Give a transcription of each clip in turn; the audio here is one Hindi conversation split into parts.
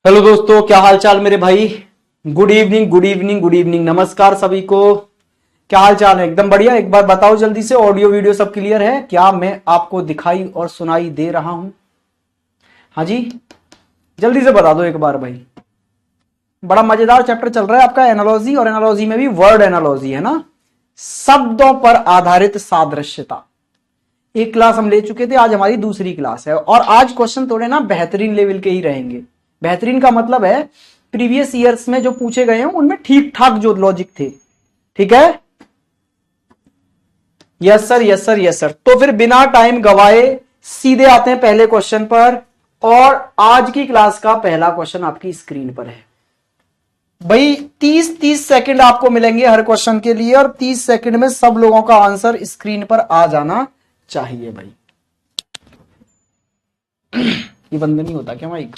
हेलो दोस्तों, क्या हाल चाल मेरे भाई। Good evening, good evening, good evening, नमस्कार सभी को। क्या हाल चाल है? एकदम बढ़िया। एक बार बताओ जल्दी से, ऑडियो वीडियो सब क्लियर है क्या? मैं आपको दिखाई और सुनाई दे रहा हूं? हाँ जी, जल्दी से बता दो एक बार भाई। बड़ा मजेदार चैप्टर चल रहा है आपका एनालॉजी, और एनालॉजी में भी वर्ड एनालॉजी है ना, शब्दों पर आधारित सादृश्यता। एक क्लास हम ले चुके थे, आज हमारी दूसरी क्लास है। और आज क्वेश्चन थोड़े ना बेहतरीन लेवल के ही रहेंगे। बेहतरीन का मतलब है प्रीवियस ईयर्स में जो पूछे गए हैं उनमें ठीक ठाक जो लॉजिक थे। ठीक है, yes sir, yes sir, yes sir. तो फिर बिना टाइम गवाए सीधे आते हैं पहले क्वेश्चन पर। और आज की क्लास का पहला क्वेश्चन आपकी स्क्रीन पर है भाई। 30-30 सेकंड आपको मिलेंगे हर क्वेश्चन के लिए, और 30 सेकंड में सब लोगों का आंसर स्क्रीन पर आ जाना चाहिए भाई। ये बंद नहीं होता क्या माइक?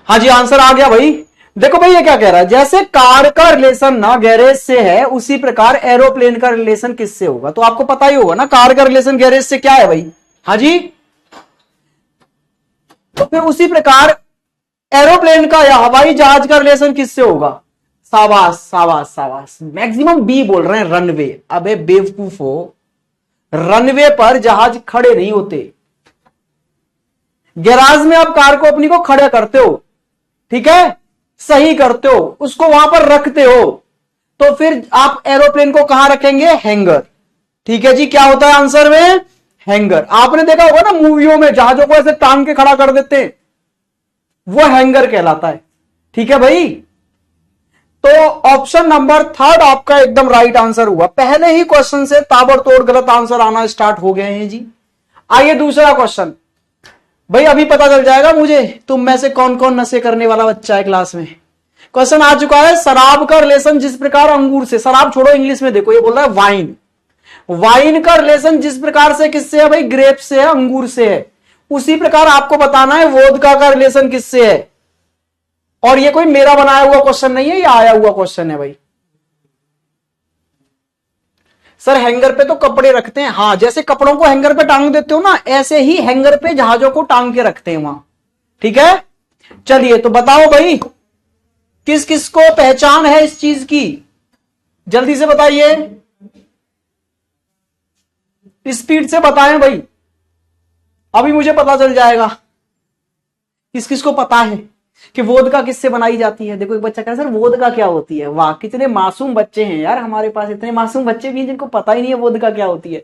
हाँ जी, आंसर आ गया भाई। देखो भाई, ये क्या कह रहा है, जैसे कार का रिलेशन ना गैरेज से है, उसी प्रकार एरोप्लेन का रिलेशन किससे होगा? तो आपको पता ही होगा ना, कार का रिलेशन गैरेज से क्या है भाई। हाँ जी, तो फिर उसी प्रकार एरोप्लेन का या हवाई जहाज का रिलेशन किससे होगा? साबास साबास साबास, मैक्सिमम बी बोल रहे हैं, रनवे। अबे बेवकूफ हो, रनवे पर जहाज खड़े नहीं होते। गैराज में आप कार को अपनी को खड़ा करते हो, ठीक है, सही करते हो, उसको वहां पर रखते हो। तो फिर आप एरोप्लेन को कहां रखेंगे? हैंगर। ठीक है जी, क्या होता है आंसर में? हैंगर। आपने देखा होगा ना मूवियों में जहाजों को ऐसे टांग के खड़ा कर देते हैं, वो हैंगर कहलाता है। ठीक है भाई, तो ऑप्शन नंबर थर्ड आपका एकदम राइट आंसर हुआ। पहले ही क्वेश्चन से ताबड़तोड़ गलत आंसर आना स्टार्ट हो गए हैं जी। आइए दूसरा क्वेश्चन। भाई अभी पता चल जाएगा मुझे तुम में से कौन कौन नशे करने वाला बच्चा है क्लास में। क्वेश्चन आ चुका है, शराब का रिलेशन जिस प्रकार अंगूर से, शराब छोड़ो इंग्लिश में देखो, ये बोल रहा है वाइन। वाइन का रिलेशन जिस प्रकार से किससे है भाई? ग्रेप से है, अंगूर से है। उसी प्रकार आपको बताना है वोदका का रिलेशन किससे है। और ये कोई मेरा बनाया हुआ क्वेश्चन नहीं है, ये आया हुआ क्वेश्चन है भाई। सर हैंगर पे तो कपड़े रखते हैं, हाँ, जैसे कपड़ों को हैंगर पे टांग देते हो ना, ऐसे ही हैंगर पे जहाजों को टांग के रखते हैं वहां। ठीक है, चलिए तो बताओ भाई, किस किस को पहचान है इस चीज की? जल्दी से बताइए, स्पीड से बताएं भाई, अभी मुझे पता चल जाएगा किस किस को पता है कि वोदका किससे बनाई जाती है। देखो एक बच्चा कह रहा है सर वोदका क्या होती है। वाह, कितने मासूम बच्चे हैं यार हमारे पास, इतने मासूम बच्चे भी हैं जिनको पता ही नहीं है वोदका क्या होती है।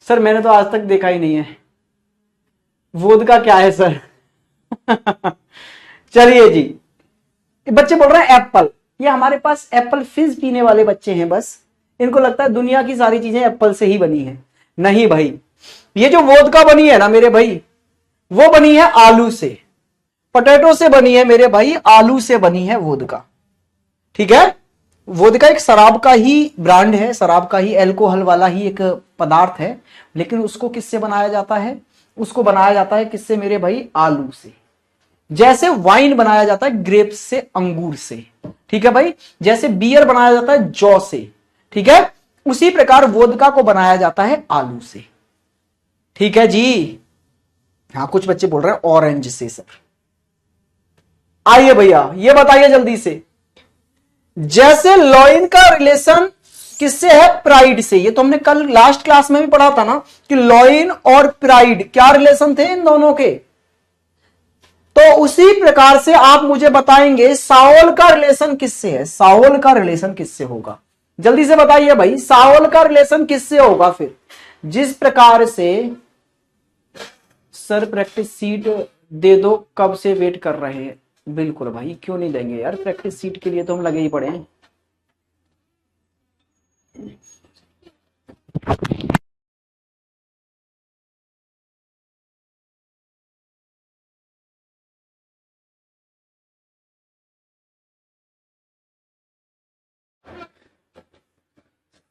सर मैंने तो आज तक देखा ही नहीं है वोदका क्या है सर। चलिए जी, बच्चे बोल रहे हैं एप्पल। ये हमारे पास एप्पल फिज पीने वाले बच्चे हैं, बस इनको लगता है दुनिया की सारी चीजें एप्पल से ही बनी है। नहीं भाई, ये जो वोदका बनी है ना मेरे भाई, वो बनी है आलू से, पोटैटो से बनी है मेरे भाई, आलू से बनी है वोदका। ठीक है, वोदका एक शराब का ही ब्रांड है, शराब का ही अल्कोहल वाला ही एक पदार्थ है। लेकिन उसको किससे बनाया जाता है? उसको बनाया जाता है किससे मेरे भाई? आलू से। जैसे वाइन बनाया जाता है ग्रेप्स से, अंगूर से। ठीक है भाई, जैसे बियर बनाया जाता है जौ से, ठीक है, उसी प्रकार वोदका को बनाया जाता है आलू से। ठीक है जी, हाँ कुछ बच्चे बोल रहे हैं ऑरेंज से सर। आइए भैया ये बताइए जल्दी से, जैसे लॉइन का रिलेशन किससे है? प्राइड से। ये तो हमने कल लास्ट क्लास में भी पढ़ा था ना कि लॉइन और प्राइड क्या रिलेशन थे इन दोनों के। तो उसी प्रकार से आप मुझे बताएंगे साओल का रिलेशन किससे है? साओल का रिलेशन किससे होगा? जल्दी से बताइए भाई, साओल का रिलेशन किससे होगा? फिर जिस प्रकार से सर प्रैक्टिस सीट दे दो, कब से वेट कर रहे हैं। बिल्कुल भाई, क्यों नहीं देंगे यार, प्रैक्टिस सीट के लिए तो हम लगे ही पड़े हैं।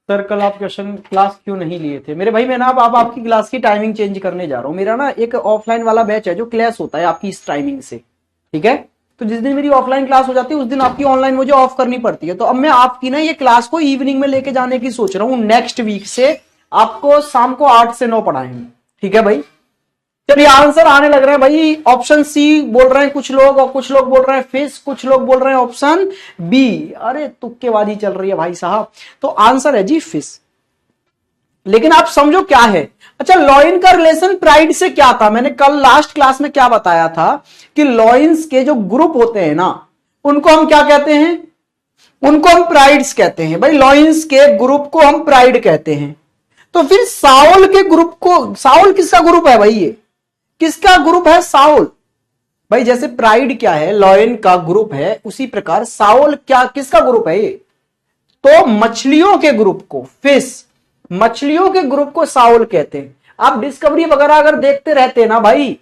सर कल आप क्वेश्चन क्लास क्यों नहीं लिए थे? मेरे भाई मैं ना अब आपकी क्लास की टाइमिंग चेंज करने जा रहा हूँ। मेरा ना एक ऑफलाइन वाला बैच है जो क्लास होता है आपकी इस टाइमिंग से, ठीक है? तो जिस दिन मेरी ऑफलाइन क्लास हो जाती है उस दिन आपकी ऑनलाइन मुझे ऑफ करनी पड़ती है। तो अब मैं आपकी ना ये क्लास को इवनिंग में लेके जाने की सोच रहा हूँ। नेक्स्ट वीक से आपको शाम को 8 से 9 पढ़ाएंगे, ठीक है भाई? चलिए आंसर आने लग रहा है भाई। ऑप्शन सी बोल रहे हैं कुछ लोग, और कुछ लोग बोल रहे हैं फिश, कुछ लोग बोल रहे हैं ऑप्शन बी। अरे तुक्केबाजी चल रही है भाई साहब। तो आंसर है जी फिश। लेकिन आप समझो क्या है। अच्छा, लॉइन का रिलेशन प्राइड से क्या था? मैंने कल लास्ट क्लास में क्या बताया था कि लॉइंस के जो ग्रुप होते हैं ना, उनको हम क्या कहते हैं? उनको हम प्राइड्स कहते हैं भाई। लॉइंस के ग्रुप को हम प्राइड कहते हैं। तो फिर साउल के ग्रुप को, साउल किसका ग्रुप है भाई? ये किसका ग्रुप है? साउल। भाई जैसे प्राइड क्या है, लॉयन का ग्रुप है, उसी प्रकार साउल क्या किसका ग्रुप है? ये तो मछलियों के ग्रुप को, फिश, मछलियों के ग्रुप को साउल कहते हैं। आप डिस्कवरी वगैरह अगर देखते रहते ना भाई,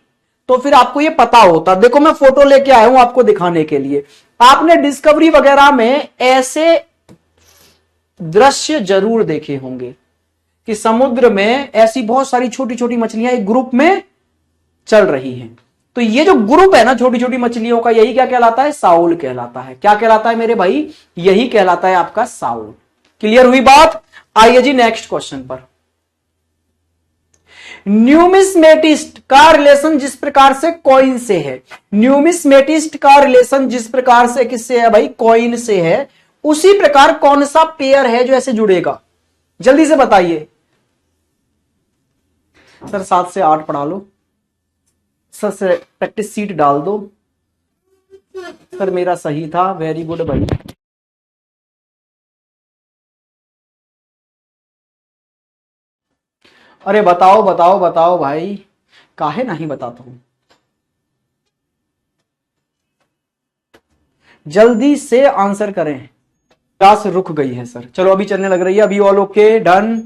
तो फिर आपको ये पता होता। देखो मैं फोटो लेके आया हूं आपको दिखाने के लिए। आपने डिस्कवरी वगैरह में ऐसे दृश्य जरूर देखे होंगे कि समुद्र में ऐसी बहुत सारी छोटी छोटी मछलियां एक ग्रुप में चल रही हैं। तो ये जो ग्रुप है ना छोटी छोटी मछलियों का, यही क्या कहलाता है? साउल कहलाता है। क्या कहलाता है मेरे भाई? यही कहलाता है आपका साउल। क्लियर हुई बात? आइए जी नेक्स्ट क्वेश्चन पर। न्यूमिस्मेटिस्ट का रिलेशन जिस प्रकार से कॉइन से है, न्यूमिस्मेटिस्ट का रिलेशन जिस प्रकार से किससे है भाई? कॉइन से है। उसी प्रकार कौन सा पेयर है जो ऐसे जुड़ेगा? जल्दी से बताइए सर। 7 से 8 पढ़ा लो सर, से प्रैक्टिस सीट डाल दो सर। मेरा सही था, वेरी गुड भाई। अरे बताओ बताओ बताओ भाई, काहे नहीं बताता हूं। जल्दी से आंसर करें। क्लास रुक गई है सर। चलो अभी चलने लग रही है। अभी ऑल ओके, डन?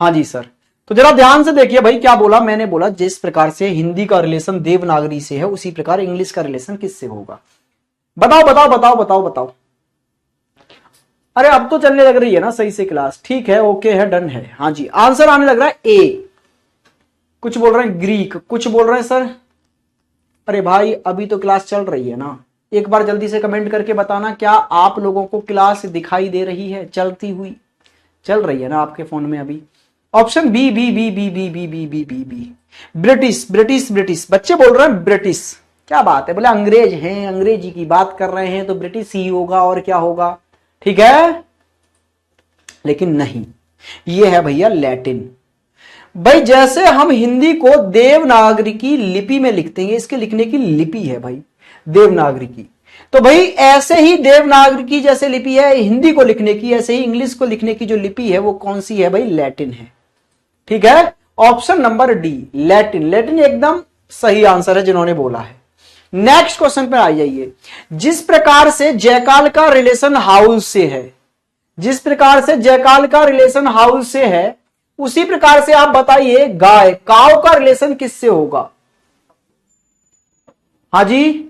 हाँ जी सर। तो जरा ध्यान से देखिए भाई, क्या बोला मैंने? बोला जिस प्रकार से हिंदी का रिलेशन देवनागरी से है, उसी प्रकार इंग्लिश का रिलेशन किससे होगा? बताओ बताओ बताओ बताओ बताओ। अरे अब तो चलने लग रही है ना सही से क्लास। ठीक है, ओके है, डन है। हाँ जी, आंसर आने लग रहा है ए। कुछ बोल रहे हैं ग्रीक, कुछ बोल रहे हैं सर। अरे भाई अभी तो क्लास चल रही है ना। एक बार जल्दी से कमेंट करके बताना, क्या आप लोगों को क्लास दिखाई दे रही है? चलती हुई चल रही है ना आपके फोन में अभी? Option B B B B B B B B B B British British British. बच्चे बोल रहे हैं ब्रिटिश। क्या बात है, बोले अंग्रेज हैं, अंग्रेजी की बात कर रहे हैं तो ब्रिटिश ही होगा और क्या होगा, ठीक है? लेकिन नहीं, ये है भैया लैटिन। भाई जैसे हम हिंदी को देवनागरी की लिपि में लिखते हैं, इसके लिखने की लिपि है भाई देवनागरी की। तो भाई ऐसे ही देवनागरी की जैसे लिपि है हिंदी को लिखने की, ऐसे ही इंग्लिश को लिखने की जो लिपि है वो कौन सी है भाई? लैटिन है। ठीक है, option number D Latin. Latin एकदम सही आंसर है जिन्होंने बोला है। नेक्स्ट क्वेश्चन पे आ जाइए। जिस प्रकार से जयकाल का रिलेशन हाउस से है, जिस प्रकार से जयकाल का रिलेशन हाउस से है, उसी प्रकार से आप बताइए गाय, काव का रिलेशन किससे होगा? हाँ जी,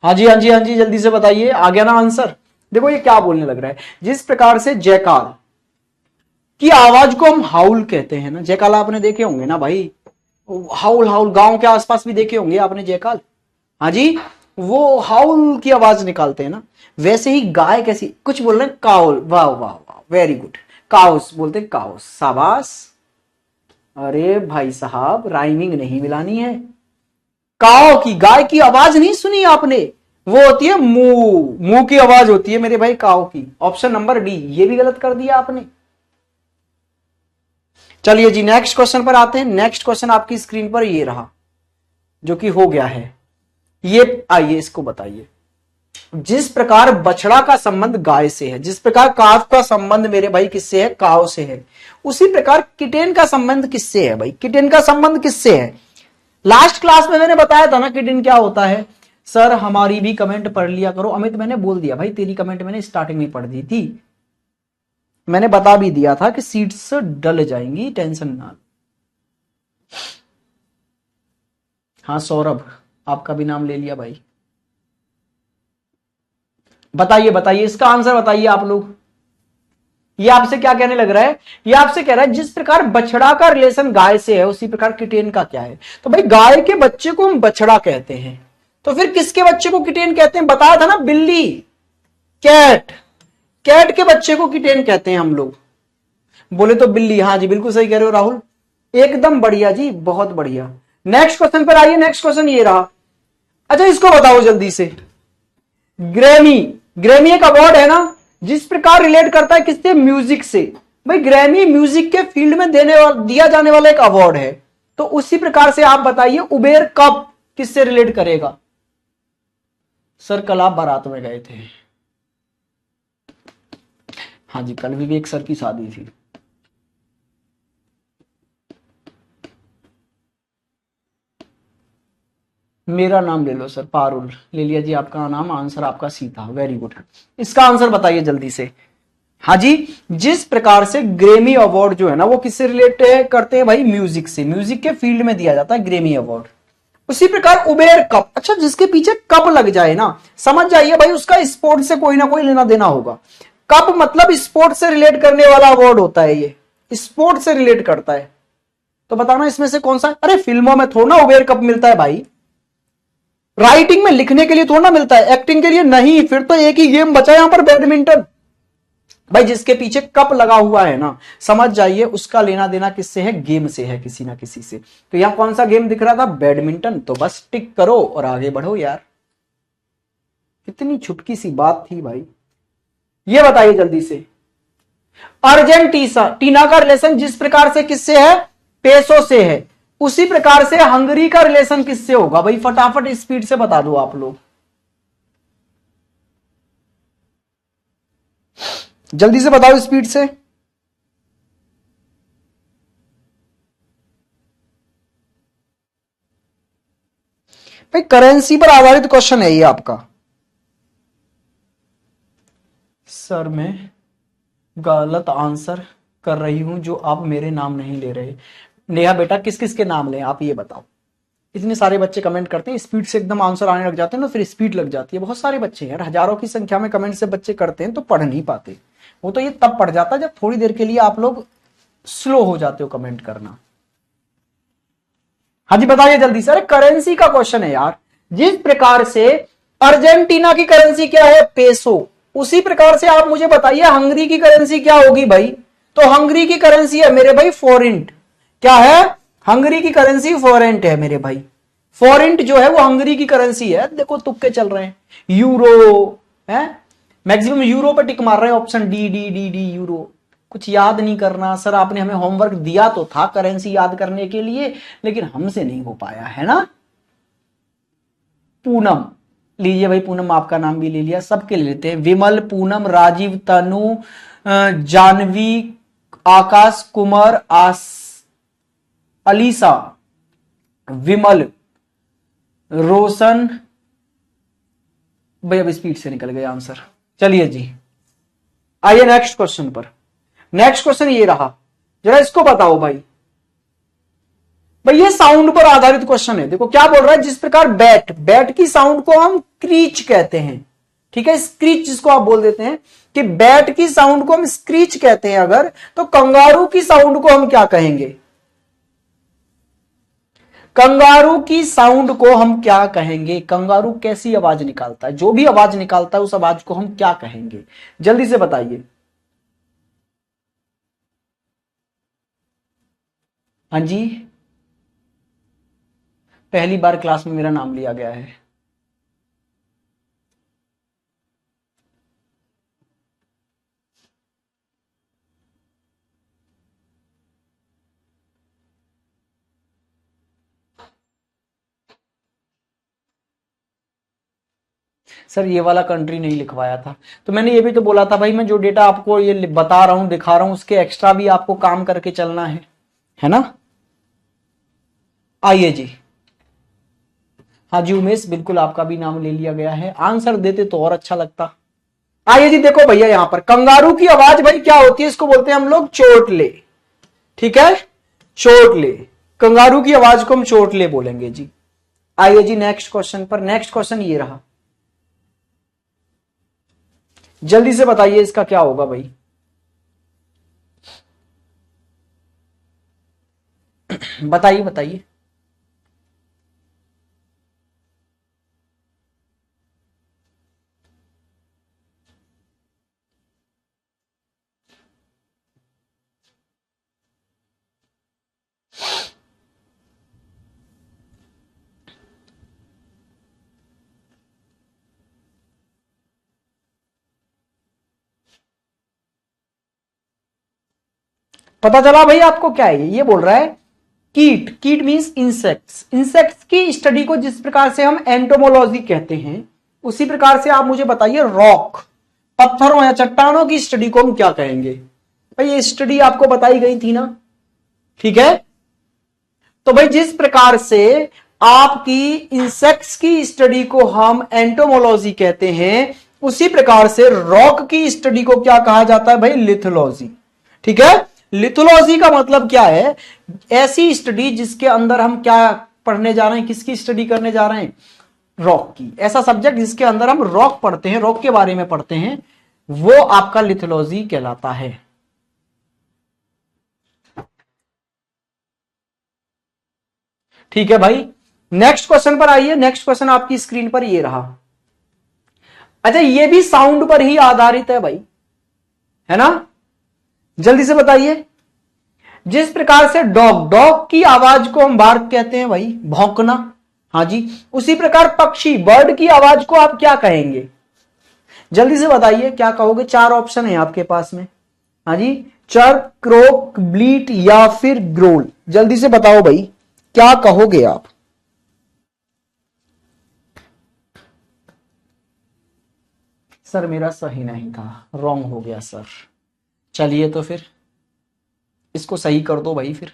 हाँ जी, हाँ जी, हाँ जी, जल्दी से बताइए। आ गया ना आंसर? देखो ये क्या बोलने लग रहा है। जिस प्रकार से जयकाल की आवाज को हम हाउल कहते हैं ना, जयकाल आपने देखे होंगे ना भाई, हाउल हाउल, गांव के आसपास भी देखे होंगे आपने जयकाल। हाँ जी, वो हाउल की आवाज निकालते हैं ना। वैसे ही गाय कैसी, कुछ बोल रहे हैं काउल। वाह वाह वाह, वेरी गुड। काउस बोलते हैं, काउस, शाबाश। अरे भाई साहब राइमिंग नहीं मिलानी है। काओ की, गाय की आवाज नहीं सुनी आपने, वो होती है मुंह, मुंह की आवाज होती है मेरे भाई काओ की। ऑप्शन नंबर डी, ये भी गलत कर दिया आपने। चलिए जी नेक्स्ट क्वेश्चन पर आते हैं। नेक्स्ट क्वेश्चन आपकी स्क्रीन पर ये रहा, जो कि हो गया है ये, आइए इसको बताइए। जिस प्रकार बछड़ा का संबंध गाय से है, जिस प्रकार काफ का संबंध मेरे भाई किससे है, काव से है, उसी प्रकार किटेन का संबंध किससे है भाई, किटेन का संबंध किससे है। लास्ट क्लास में मैंने बताया था ना किटेन क्या होता है। सर हमारी भी कमेंट पढ़ लिया करो। अमित मैंने बोल दिया भाई, तेरी कमेंट मैंने स्टार्टिंग में पढ़ दी थी, मैंने बता भी दिया था कि सीट्स डल जाएंगी, टेंशन ना। हाँ सौरभ, आपका भी नाम ले लिया भाई। बताइए बताइए इसका आंसर बताइए आप लोग। ये आपसे क्या कहने लग रहा है, ये आपसे कह रहा है जिस प्रकार बछड़ा का रिलेशन गाय से है उसी प्रकार किटेन का क्या है। तो भाई गाय के बच्चे को हम बछड़ा कहते हैं, तो फिर किसके बच्चे को किटेन कहते हैं, बताया था ना, बिल्ली, कैट, कैट के बच्चे को किटेन कहते हैं हम लोग। बोले तो बिल्ली, हाँ जी बिल्कुल सही कह रहे हो राहुल, एकदम बढ़िया जी, बहुत बढ़िया। नेक्स्ट क्वेश्चन पर आइए। नेक्स्ट क्वेश्चन ये रहा। अच्छा इसको बताओ जल्दी से, ग्रैमी, ग्रैमी एक अवार्ड है ना, जिस प्रकार रिलेट करता है किससे, म्यूजिक से। भाई ग्रैमी म्यूजिक के फील्ड में दिया जाने वाला एक अवार्ड है, तो उसी प्रकार से आप बताइए उबेर कप किससे रिलेट करेगा। सर कल आप बारात में गए थे। हाँ जी कल विवेक सर की शादी थी। मेरा नाम ले लो सर, पारुल ले लिया जी आपका नाम, आंसर आपका सी था, वेरी गुड। इसका आंसर बताइए जल्दी से। हाँ जी, जिस प्रकार से ग्रेमी अवार्ड जो है ना वो किससे रिलेट करते हैं भाई, म्यूजिक से, म्यूजिक के फील्ड में दिया जाता है ग्रेमी अवार्ड। उसी प्रकार उबेर कप, अच्छा जिसके पीछे कप लग जाए ना, समझ जाइए भाई उसका स्पोर्ट से कोई ना कोई लेना देना होगा। कप मतलब स्पोर्ट से रिलेट करने वाला अवार्ड होता है, ये स्पोर्ट से रिलेट करता है। तो बताना इसमें से कौन सा है। अरे फिल्मों में थोड़ा ना उबेर कप मिलता है भाई, राइटिंग में लिखने के लिए थोड़ा ना मिलता है, एक्टिंग के लिए नहीं, फिर तो एक ही गेम बचा यहां पर, बैडमिंटन। भाई जिसके पीछे कप लगा हुआ है ना, समझ जाइए उसका लेना देना किससे है, गेम से है, किसी ना किसी से। तो यहां कौन सा गेम दिख रहा था, बैडमिंटन। तो बस टिक करो और आगे बढ़ो यार, कितनी छुटकी सी बात थी भाई। ये बताइए जल्दी से, अर्जेंटीना का रिलेशन जिस प्रकार से किससे है, पेसो से है, उसी प्रकार से हंगरी का रिलेशन किससे होगा भाई, फटाफट स्पीड से बता दो आप लोग, जल्दी से बताओ स्पीड से। भाई करेंसी पर आधारित क्वेश्चन है ये आपका। सर मैं गलत आंसर कर रही हूं जो आप मेरे नाम नहीं ले रहे। नेहा बेटा किस किस के नाम लें आप ये बताओ। इतने सारे बच्चे कमेंट करते हैं, स्पीड से एकदम आंसर आने लग जाते हैं ना, फिर स्पीड लग जाती है। बहुत सारे बच्चे यार, हजारों की संख्या में कमेंट से बच्चे करते हैं तो पढ़ नहीं पाते। वो तो ये तब पढ़ जाता है जब थोड़ी देर के लिए आप लोग स्लो हो जाते हो कमेंट करना। हाँ जी बताइए जल्दी से। अरे करेंसी का क्वेश्चन है यार। जिस प्रकार से अर्जेंटीना की करेंसी क्या है, पेसो, उसी प्रकार से आप मुझे बताइए हंगरी की करेंसी क्या होगी भाई। तो हंगरी की करेंसी है मेरे भाई फॉरेंट। क्या है, हंगरी की करेंसी फॉरेंट है मेरे भाई। फॉरेंट जो है वो हंगरी की करेंसी है। देखो तुक्के चल रहे हैं, यूरो है, मैक्सिमम यूरो पर टिक मार रहे हैं, option D D D D euro. कुछ याद नहीं करना सर, आपने हमें होमवर्क दिया तो था करेंसी याद करने के लिए, लेकिन हमसे नहीं हो पाया है ना। पूनम लीजिए भाई, पूनम आपका नाम भी ले लिया, सबके ले लेते हैं। विमल, पूनम, राजीव, तनु, जानवी, आकाश, कुमार, अलीसा, विमल, रोशन। भाई अब स्पीड से निकल गया आंसर। चलिए जी आइए नेक्स्ट क्वेश्चन पर। नेक्स्ट क्वेश्चन ये रहा, जरा इसको बताओ भाई। भाई ये साउंड पर आधारित क्वेश्चन है। देखो क्या बोल रहा है, जिस प्रकार बैट, बैट की साउंड को हम क्रीच कहते हैं, ठीक है, स्क्रीच जिसको आप बोल देते हैं, कि बैट की साउंड को हम स्क्रीच कहते हैं अगर, तो कंगारू की साउंड को हम क्या कहेंगे, कंगारू की साउंड को हम क्या कहेंगे। कंगारू कैसी आवाज निकालता है, जो भी आवाज निकालता है उस आवाज को हम क्या कहेंगे, जल्दी से बताइए। हाँ जी पहली बार क्लास में मेरा नाम लिया गया है। सर ये वाला कंट्री नहीं लिखवाया था, तो मैंने ये भी तो बोला था भाई, मैं जो डेटा आपको ये बता रहा हूं, दिखा रहा हूं, उसके एक्स्ट्रा भी आपको काम करके चलना है ना। आइए जी, हाँ जी उमेश, बिल्कुल आपका भी नाम ले लिया गया है। आंसर देते तो और अच्छा लगता। आइए जी, देखो भैया यहां पर कंगारू की आवाज भाई क्या होती है, इसको बोलते हैं हम लोग चोटले। ठीक है, चोटले, कंगारू की आवाज को हम चोटले बोलेंगे जी। आइए जी नेक्स्ट क्वेश्चन पर। नेक्स्ट क्वेश्चन ये रहा, जल्दी से बताइए इसका क्या होगा भाई। बताइए बताइए। पता चला भाई आपको क्या है ये बोल रहा है कीट। कीट मींस इंसेक्ट्स। इंसेक्ट्स की स्टडी को जिस प्रकार से हम एंटोमोलॉजी कहते हैं, उसी प्रकार से आप मुझे बताइए रॉक, पत्थरों या चट्टानों की स्टडी को हम क्या कहेंगे। भाई ये स्टडी आपको बताई गई थी ना, ठीक है। तो भाई जिस प्रकार से आपकी इंसेक्ट्स की स्टडी को हम एंटोमोलॉजी कहते हैं, उसी प्रकार से रॉक की स्टडी को क्या कहा जाता है भाई, लिथोलॉजी। ठीक है, लिथोलॉजी का मतलब क्या है, ऐसी स्टडी जिसके अंदर हम क्या पढ़ने जा रहे हैं, किसकी स्टडी करने जा रहे हैं, रॉक की। ऐसा सब्जेक्ट जिसके अंदर हम रॉक पढ़ते हैं, रॉक के बारे में पढ़ते हैं, वो आपका लिथोलॉजी कहलाता है। ठीक है भाई, नेक्स्ट क्वेश्चन पर आइए। नेक्स्ट क्वेश्चन आपकी स्क्रीन पर ये रहा। अच्छा ये भी साउंड पर ही आधारित है भाई, है ना। जल्दी से बताइए। जिस प्रकार से डॉग, डॉग की आवाज को हम बार्क कहते हैं भाई, भौंकना, हाँ जी, उसी प्रकार पक्षी, बर्ड की आवाज को आप क्या कहेंगे। जल्दी से बताइए क्या कहोगे। 4 ऑप्शन है आपके पास में, हाँ जी, चर्प, क्रोक, ब्लीट या फिर ग्रोल। जल्दी से बताओ भाई क्या कहोगे आप। सर मेरा सही नहीं था, रॉन्ग हो गया सर। चलिए तो फिर इसको सही कर दो भाई। फिर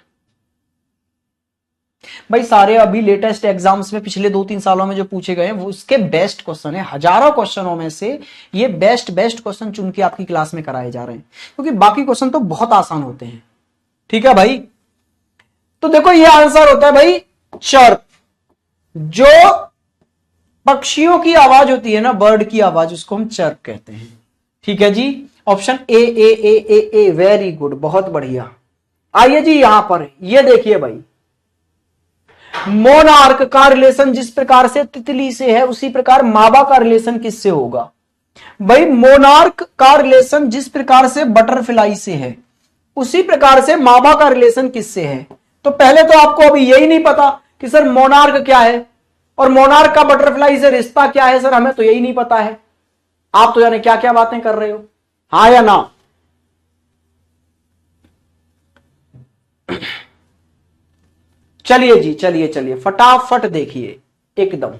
भाई सारे अभी लेटेस्ट एग्जाम्स में पिछले 2-3 सालों में जो पूछे गए हैं वो उसके बेस्ट क्वेश्चन है। हजारों क्वेश्चनों में से ये बेस्ट क्वेश्चन चुन के आपकी क्लास में कराए जा रहे हैं, क्योंकि बाकी क्वेश्चन तो बहुत आसान होते हैं। ठीक है भाई, तो देखो ये आंसर होता है भाई चर्प। जो पक्षियों की आवाज होती है ना, बर्ड की आवाज, उसको हम चर्प कहते हैं। ठीक है जी, ऑप्शन ए, वेरी गुड, बहुत बढ़िया। आइए जी यहां पर ये देखिए भाई, मोनार्क का रिलेशन जिस प्रकार से तितली से है, उसी प्रकार माबा का रिलेशन किससे होगा भाई। मोनार्क का रिलेशन जिस प्रकार से बटरफ्लाई से है, उसी प्रकार से माबा का रिलेशन किससे है। तो पहले तो आपको अभी यही नहीं पता कि सर मोनार्क क्या है और मोनार्क का बटरफ्लाई से रिश्ता क्या है। सर हमें तो यही नहीं पता है। आप तो जाने क्या क्या बातें कर रहे हो, हाँ या ना। चलिए जी, चलिए फटाफट देखिए एकदम।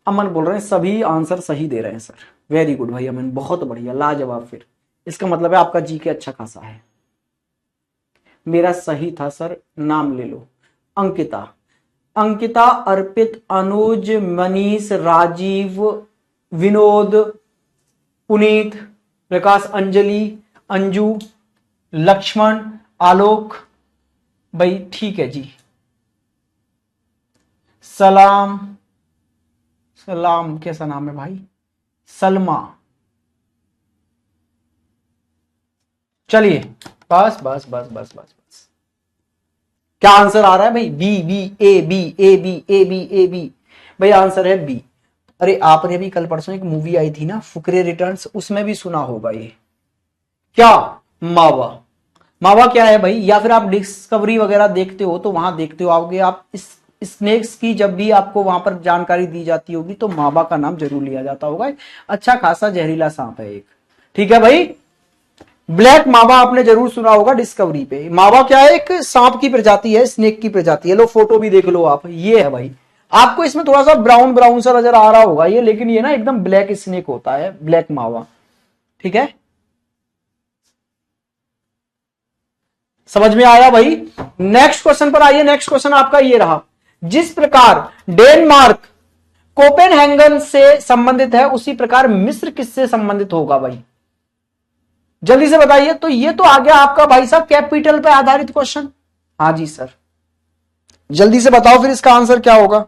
अमन बोल रहे हैं सभी आंसर सही दे रहे हैं सर। वेरी गुड भाई अमन, बहुत बढ़िया, लाजवाब। फिर इसका मतलब है आपका जी के अच्छा खासा है। मेरा सही था सर, नाम ले लो। अंकिता, अंकिता, अर्पित, अनुज, मनीष, राजीव, विनोद, पुनीत, प्रकाश, अंजलि, अंजू, लक्ष्मण, आलोक भाई। ठीक है जी, सलाम, सलाम कैसा नाम है भाई, सलमा। चलिए बस बस बस बस बस बस। क्या आंसर आ रहा है भाई, बी, बी, ए, बी, ए, बी, ए, बी, ए, बी। भाई आंसर है बी। अरे आपने भी कल परसों एक मूवी आई थी ना, फुकरे रिटर्न्स, उसमें भी सुना होगा ये। क्या, मावा। मावा क्या है भाई, या फिर आप डिस्कवरी वगैरह देखते हो तो वहां देखते हो आओगे आप, इस स्नेक्स की जब भी आपको वहां पर जानकारी दी जाती होगी तो मावा का नाम जरूर लिया जाता होगा। अच्छा खासा जहरीला सांप है एक, ठीक है भाई। ब्लैक मावा आपने जरूर सुना होगा डिस्कवरी पे। मावा क्या है, एक सांप की प्रजाति है, स्नेक की प्रजाति है। लो फोटो भी देख लो आप, ये है भाई। आपको इसमें थोड़ा सा ब्राउन ब्राउन सा नजर आ रहा होगा ये, लेकिन ये ना एकदम ब्लैक स्नेक होता है, ब्लैक मावा, ठीक है। समझ में आया भाई। नेक्स्ट क्वेश्चन पर आइए। नेक्स्ट क्वेश्चन आपका ये रहा, जिस प्रकार डेनमार्क कोपेनहेगन से संबंधित है उसी प्रकार मिस्र किससे संबंधित होगा भाई, जल्दी से बताइए। तो ये तो आ गया आपका भाई साहब कैपिटल पे आधारित क्वेश्चन। हाँ जी सर, जल्दी से बताओ फिर इसका आंसर क्या होगा।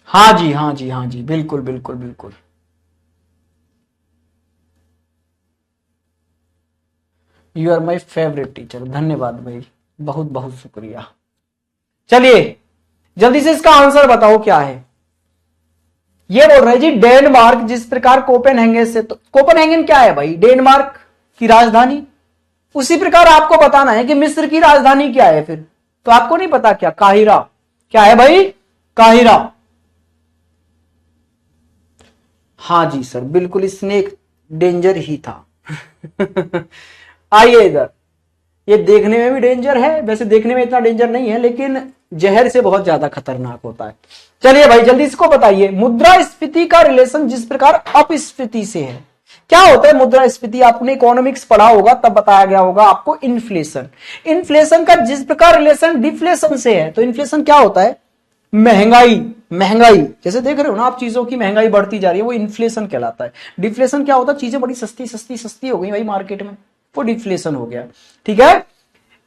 हाँ जी, हाँ जी, हाँ जी, बिल्कुल बिल्कुल बिल्कुल। You are my favourite teacher, धन्यवाद भाई, बहुत बहुत शुक्रिया। चलिए जल्दी से इसका आंसर बताओ क्या है। ये बोल रहे हैं जी डेनमार्क जिस प्रकार कोपेनहेगन से, तो कोपेनहेगन क्या है भाई, डेनमार्क की राजधानी। उसी प्रकार आपको बताना है कि मिस्र की राजधानी क्या है फिर, तो आपको नहीं पता क्या, काहिरा। क्या है भाई, काहिरा। हाँ जी सर, बिल्कुल, स्नेक डेंजर ही था। आइए इधर, ये देखने में भी डेंजर है, वैसे देखने में इतना डेंजर नहीं है लेकिन जहर से बहुत ज्यादा खतरनाक होता है। चलिए भाई जल्दी इसको बताइए, मुद्रास्फीति का रिलेशन जिस प्रकार अपस्फीति से है, क्या होता है मुद्रास्फीति, आपने इकोनॉमिक्स पढ़ा होगा तब बताया गया होगा आपको। इन्फ्लेशन, इन्फ्लेशन का जिस प्रकार रिलेशन डिफ्लेशन से है, तो इन्फ्लेशन क्या होता है, महंगाई। महंगाई जैसे देख रहे हो ना आप, चीजों की महंगाई बढ़ती जा रही है, वो इन्फ्लेशन कहलाता है। डिफ्लेशन क्या होता है, चीजें बड़ी सस्ती सस्ती सस्ती हो गई भाई मार्केट में, वो डिफ्लेशन हो गया, ठीक है।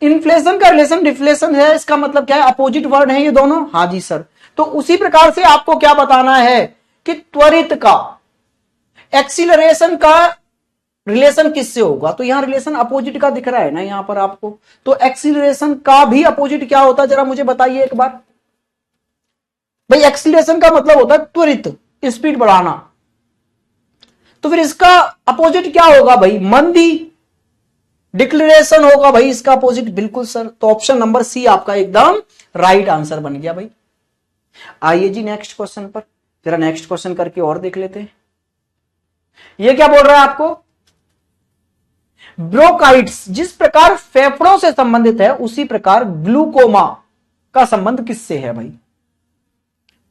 इन्फ्लेशन का रिलेशन डिफ्लेशन है, इसका मतलब क्या है, अपोजिट वर्ड है ये दोनों। हाँ जी सर, तो उसी प्रकार से आपको क्या बताना है कि त्वरित का, एक्सीलरेशन का रिलेशन किससे होगा, तो यहां रिलेशन अपोजिट का दिख रहा है ना यहां पर आपको, तो एक्सीलरेशन का भी अपोजिट क्या होता है जरा मुझे बताइए एक बार भाई। एक्सीलरेशन का मतलब होता है त्वरित, स्पीड बढ़ाना, तो फिर इसका अपोजिट क्या होगा भाई, मंदी, डिक्लेरेशन होगा भाई इसका अपोजिट। बिल्कुल सर, तो ऑप्शन नंबर सी आपका एकदम राइट आंसर बन गया भाई। आइए जी नेक्स्ट क्वेश्चन पर, जरा नेक्स्ट क्वेश्चन करके और देख लेते हैं। ये क्या बोल रहा है आपको, ब्रोंकाइटिस जिस प्रकार फेफड़ों से संबंधित है उसी प्रकार ग्लूकोमा का संबंध किससे है भाई,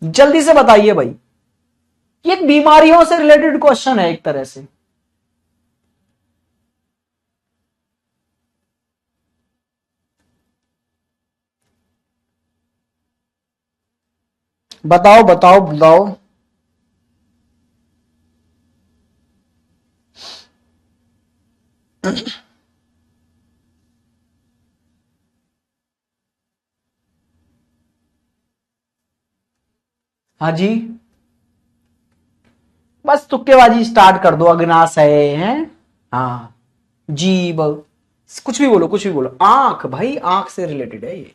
जल्दी से बताइए भाई। ये बीमारियों से रिलेटेड क्वेश्चन है एक तरह से। बताओ बताओ बताओ। हाँ जी, बस तुक्केबाजी स्टार्ट कर दो, अग्नाशय है, हाँ, जीभ, कुछ भी बोलो कुछ भी बोलो। आंख भाई, आंख से रिलेटेड है ये,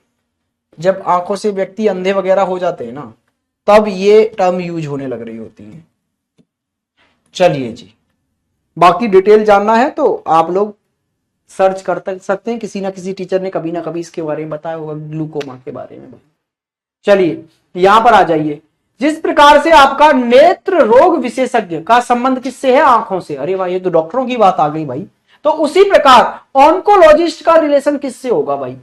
जब आंखों से व्यक्ति अंधे वगैरह हो जाते हैं ना तब ये टर्म यूज होने लग रही होती है। चलिए जी, बाकी डिटेल जानना है तो आप लोग सर्च कर सकते हैं, किसी ना किसी टीचर ने कभी ना कभी इसके बारे में बताया होगा, ग्लूकोमा के बारे में। चलिए यहां पर आ जाइए, जिस प्रकार से आपका नेत्र रोग विशेषज्ञ का संबंध किससे है, आंखों से। अरे भाई ये तो डॉक्टरों की बात आ गई भाई। तो उसी प्रकार ऑन्कोलॉजिस्ट का रिलेशन किससे होगा भाई,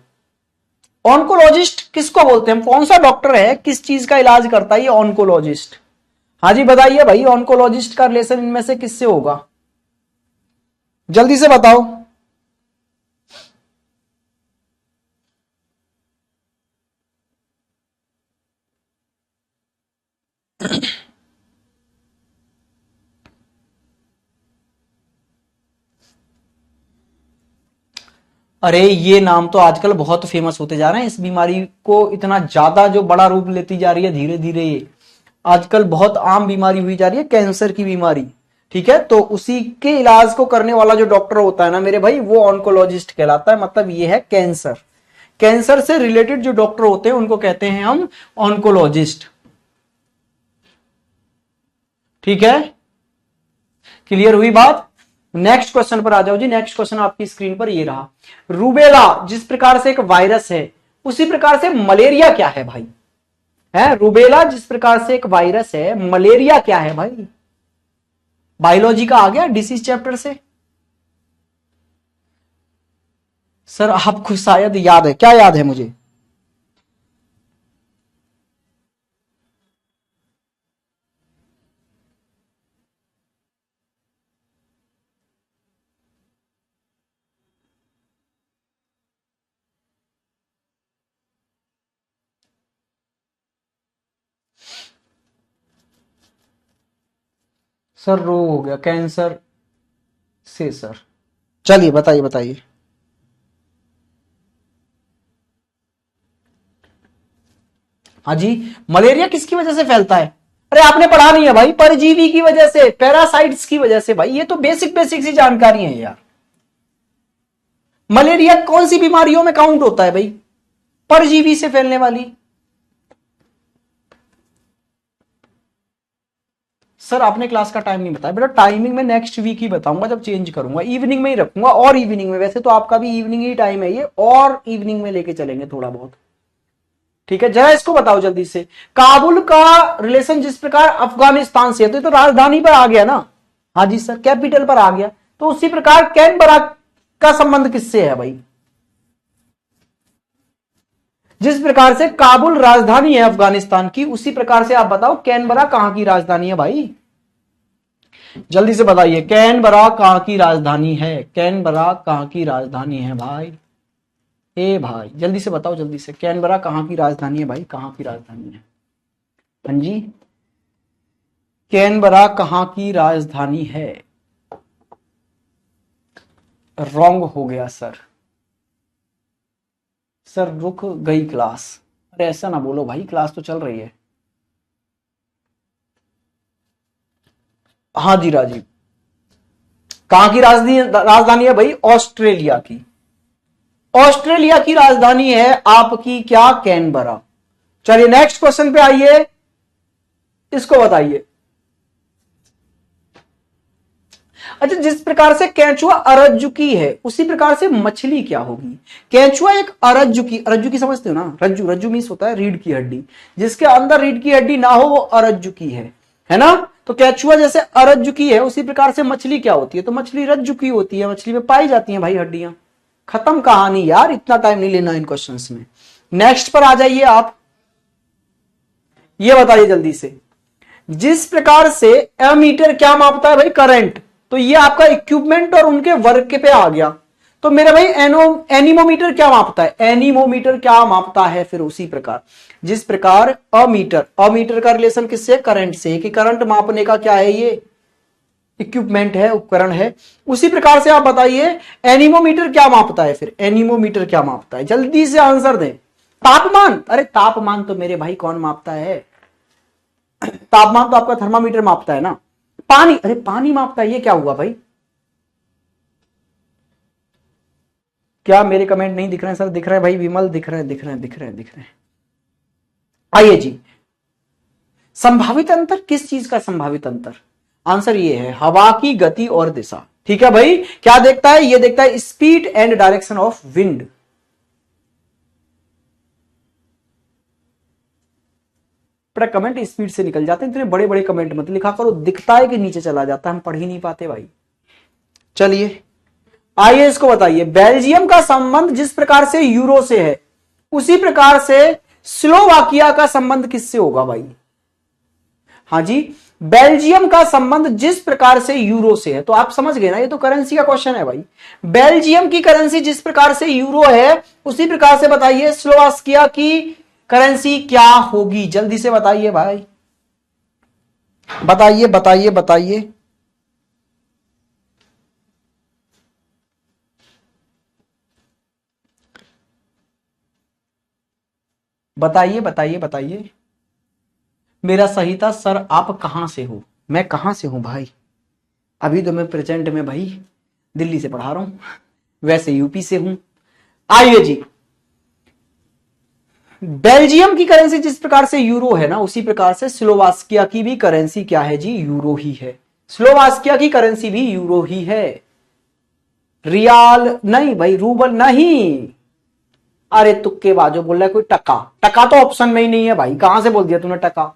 ऑन्कोलॉजिस्ट किसको बोलते हैं, कौन सा डॉक्टर है, किस चीज का इलाज करता है ये ऑन्कोलॉजिस्ट। हाँ जी बताइए भाई, ऑन्कोलॉजिस्ट का रिलेशन इनमें से किससे होगा, जल्दी से बताओ। अरे ये नाम तो आजकल बहुत फेमस होते जा रहे हैं, इस बीमारी को इतना ज्यादा जो बड़ा रूप लेती जा रही है धीरे धीरे, ये आजकल बहुत आम बीमारी हुई जा रही है, कैंसर की बीमारी। ठीक है, तो उसी के इलाज को करने वाला जो डॉक्टर होता है ना मेरे भाई, वो ऑन्कोलॉजिस्ट कहलाता है। मतलब ये है कैंसर, कैंसर से रिलेटेड जो डॉक्टर होते हैं उनको कहते हैं हम ऑन्कोलॉजिस्ट। ठीक है, क्लियर हुई बात। नेक्स्ट क्वेश्चन पर आ जाओ जी। नेक्स्ट क्वेश्चन आपकी स्क्रीन पर ये रहा। रूबेला जिस प्रकार से एक वायरस है, उसी प्रकार से मलेरिया क्या है भाई? है रूबेला जिस प्रकार से एक वायरस है, मलेरिया क्या है भाई? बायोलॉजी का आ गया डिसीज चैप्टर से। सर आपको शायद याद है, क्या याद है मुझे? सर रोग हो गया कैंसर से सर। चलिए बताइए बताइए। हाँ जी, मलेरिया किसकी वजह से फैलता है? अरे आपने पढ़ा नहीं है भाई, परजीवी की वजह से, पैरासाइट्स की वजह से। भाई ये तो बेसिक बेसिक सी जानकारी है यार। मलेरिया कौन सी बीमारियों में काउंट होता है भाई? परजीवी से फैलने वाली। सर आपने क्लास का टाइम नहीं बताया बेटा। टाइमिंग में नेक्स्ट वीक ही बताऊंगा, जब चेंज करूंगा इवनिंग में ही रखूंगा। और इवनिंग में, वैसे तो आपका भी इवनिंग ही टाइम है ये, और इवनिंग में लेके चलेंगे थोड़ा बहुत। ठीक है, जरा इसको बताओ जल्दी से। काबुल का रिलेशन जिस प्रकार अफगानिस्तान से है, तो ये तो राजधानी पर आ गया ना। हाँ जी सर, कैपिटल पर आ गया। तो उसी प्रकार कैनबरा का संबंध किससे है भाई? जिस प्रकार से काबुल राजधानी है अफगानिस्तान की, उसी प्रकार से आप बताओ कैनबरा कहां की राजधानी है भाई? जल्दी से बताइए, कैनबरा कहां की राजधानी है? कैनबरा कहां की राजधानी है भाई? ए भाई जल्दी से बताओ, जल्दी से। कैनबरा कहां की राजधानी है भाई? कहां की राजधानी है? हाँ जी, कैनबरा कहां की राजधानी है? रॉन्ग हो गया सर। सर रुक गई क्लास। अरे ऐसा ना बोलो भाई, क्लास तो चल रही है। हाँ जी राजीव, कहां की राजधानी? राजधानी है भाई ऑस्ट्रेलिया की। ऑस्ट्रेलिया की राजधानी है आपकी क्या? कैनबरा। चलिए नेक्स्ट क्वेश्चन पे आइए, इसको बताइए। अच्छा, जिस प्रकार से केंचुआ अरज्जुकी है, उसी प्रकार से मछली क्या होगी? केंचुआ एक अरज्जुकी, अरज्जुकी समझते हो ना? रज्जु, रज्जु मीन्स होता है रीढ़ की हड्डी। जिसके अंदर रीढ़ की हड्डी ना हो वो अरज्जुकी है ना? तो केंचुआ जैसे अरज्जुकी है, उसी प्रकार से मछली क्या होती है? तो मछली रज्जुकी होती है। मछली में पाई जाती है भाई हड्डियां। खत्म कहानी यार, इतना टाइम नहीं लेना इन क्वेश्चंस में। नेक्स्ट पर आ जाइए आप। ये बताइए जल्दी से। जिस प्रकार से एमीटर क्या मापता है भाई? करंट। तो ये आपका इक्विपमेंट और उनके वर्क पे आ गया। तो मेरे भाई एनीमोमीटर क्या मापता है? एनीमोमीटर क्या मापता है? फिर उसी प्रकार जिस प्रकार अमीटर, अमीटर का रिलेशन किससे? करंट से, कि करंट मापने का क्या है? ये इक्विपमेंट है, उपकरण है। उसी प्रकार से आप बताइए एनीमोमीटर क्या मापता है? फिर एनीमोमीटर क्या मापता है? जल्दी से आंसर दें। तापमान? अरे तापमान तो मेरे भाई कौन मापता है? तापमान तो आपका थर्मामीटर मापता है ना। पानी? अरे पानी मापता है, ये क्या हुआ भाई? क्या मेरे कमेंट नहीं दिख रहे हैं सर? दिख रहे हैं भाई विमल, दिख रहे हैं, दिख रहे हैं, दिख रहे हैं, दिख रहे हैं। आइए जी, संभावित अंतर, किस चीज का संभावित अंतर? आंसर ये है हवा की गति और दिशा। ठीक है भाई, क्या देखता है? ये देखता है speed and direction of wind. बड़ा कमेंट स्पीड से निकल जाते हैं, इतने बड़े बड़े कमेंट मत लिखा करो, दिखता है कि नीचे चला जाता है, हम पढ़ ही नहीं पाते भाई। चलिए आइए इसको बताइए। बेल्जियम का संबंध जिस प्रकार से यूरो से है, उसी प्रकार से स्लोवाकिया का संबंध किससे होगा भाई? हाँ जी, बेल्जियम का संबंध जिस प्रकार से यूरो से है, तो आप समझ गए ना, ये तो करेंसी का क्वेश्चन है भाई। बेल्जियम की करेंसी जिस प्रकार से यूरो है, उसी प्रकार से बताइए स्लोवाकिया की करेंसी क्या होगी? जल्दी से बताइए भाई, बताइए बताइए बताइए। बताइए बताइए बताइए। मेरा सही था सर। आप कहां से हो? मैं कहां से हूं भाई? अभी तो मैं प्रेजेंट में भाई दिल्ली से पढ़ा रहा हूं, वैसे यूपी से हूं। आइए जी, बेल्जियम की करेंसी जिस प्रकार से यूरो है ना, उसी प्रकार से स्लोवाकिया की भी करेंसी क्या है जी, यूरो ही है। स्लोवाकिया की करेंसी भी यूरो ही है। रियाल नहीं भाई, रूबल नहीं। अरे तुक्के बाजो बोल रहा है कोई टका, टका तो ऑप्शन में ही नहीं है भाई, कहां से बोल दिया तूने टका।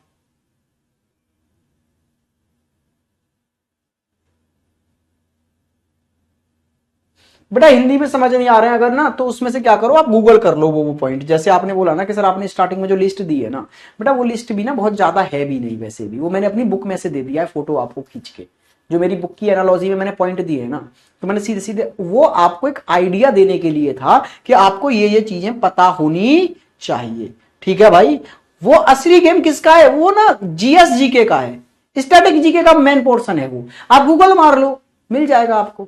बेटा हिंदी में समझ नहीं आ रहे हैं अगर ना, तो उसमें से क्या करो, आप गूगल कर लो वो पॉइंट। जैसे आपने बोला ना कि सर आपने स्टार्टिंग में जो लिस्ट दी है ना, बेटा वो लिस्ट भी ना बहुत ज्यादा है भी नहीं, वैसे भी वो मैंने अपनी बुक में से दे दिया है फोटो आपको खींच के। जो मेरी बुक की एनालॉजी में मैंने पॉइंट दिए है ना, तो मैंने सीधे सीधे वो आपको एक आइडिया देने के लिए था कि आपको ये चीजें पता होनी चाहिए। ठीक है भाई, वो असली गेम किसका है, वो ना जीएस जीके का है, स्टैटिक जीके का मेन पोर्शन है वो। आप गूगल मार लो मिल जाएगा आपको।